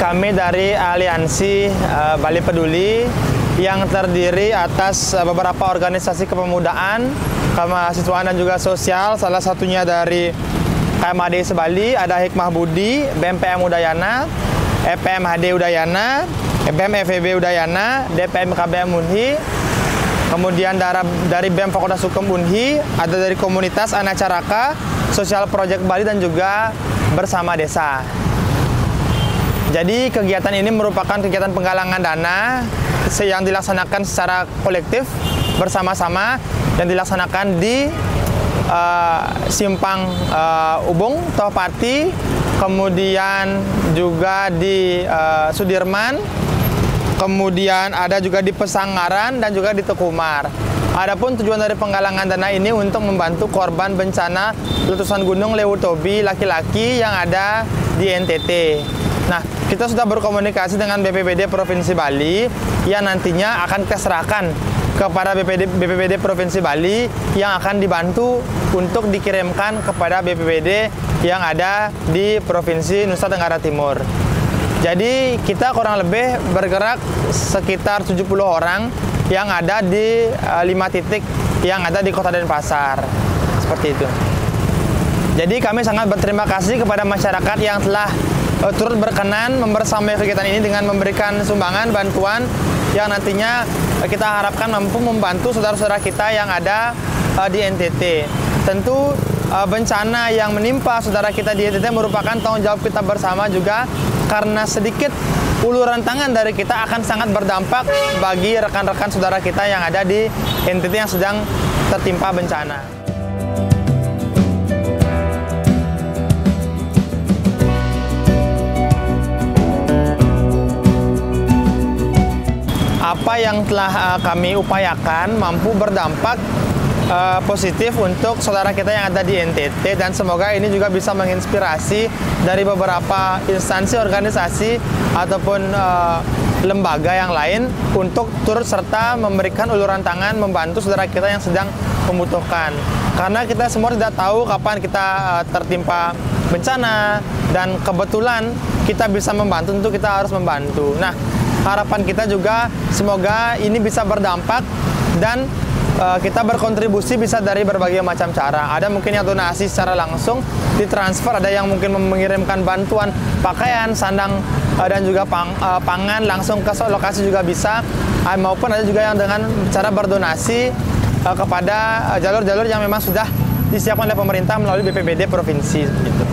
kami dari Aliansi Bali Peduli yang terdiri atas beberapa organisasi kepemudaan, kemahasiswaan dan juga sosial. Salah satunya dari KMHD Bali, ada Hikmah Budi, BEM-PM Udayana, EPM-HD Udayana, BEM-FEB Udayana, DPM-KBM Unhi, kemudian dari BEM Fakultas Hukum Unhi, ada dari komunitas Anak Caraka, Social Project Bali, dan juga Bersama Desa. Jadi kegiatan ini merupakan kegiatan penggalangan dana yang dilaksanakan secara kolektif bersama-sama yang dilaksanakan di Simpang Ubung, Tohpati, kemudian juga di Sudirman, kemudian ada juga di Pesanggaran dan juga di Tekumar. Adapun tujuan dari penggalangan dana ini untuk membantu korban bencana letusan gunung Leutobi laki-laki yang ada di NTT. Nah, kita sudah berkomunikasi dengan BPBD Provinsi Bali yang nantinya akan kita serahkan kepada BPBD Provinsi Bali yang akan dibantu untuk dikirimkan kepada BPBD yang ada di Provinsi Nusa Tenggara Timur. Jadi kita kurang lebih bergerak sekitar 70 orang yang ada di 5 titik yang ada di Kota Denpasar. Seperti itu. Jadi kami sangat berterima kasih kepada masyarakat yang telah turut berkenan membersamai kegiatan ini dengan memberikan sumbangan bantuan yang nantinya kita harapkan mampu membantu saudara-saudara kita yang ada di NTT. Tentu bencana yang menimpa saudara kita di NTT merupakan tanggung jawab kita bersama juga, karena sedikit uluran tangan dari kita akan sangat berdampak bagi rekan-rekan saudara kita yang ada di NTT yang sedang tertimpa bencana. Apa yang telah kami upayakan mampu berdampak positif untuk saudara kita yang ada di NTT, dan semoga ini juga bisa menginspirasi dari beberapa instansi, organisasi ataupun lembaga yang lain untuk turut serta memberikan uluran tangan membantu saudara kita yang sedang membutuhkan. Karena kita semua tidak tahu kapan kita tertimpa bencana, dan kebetulan kita bisa membantu, tentu kita harus membantu. Nah, harapan kita juga semoga ini bisa berdampak dan kita berkontribusi bisa dari berbagai macam cara. Ada mungkin yang donasi secara langsung ditransfer, ada yang mungkin mengirimkan bantuan pakaian, sandang dan juga pangan langsung ke lokasi juga bisa, maupun ada juga yang dengan cara berdonasi kepada jalur-jalur yang memang sudah disiapkan oleh pemerintah melalui BPBD provinsi gitu.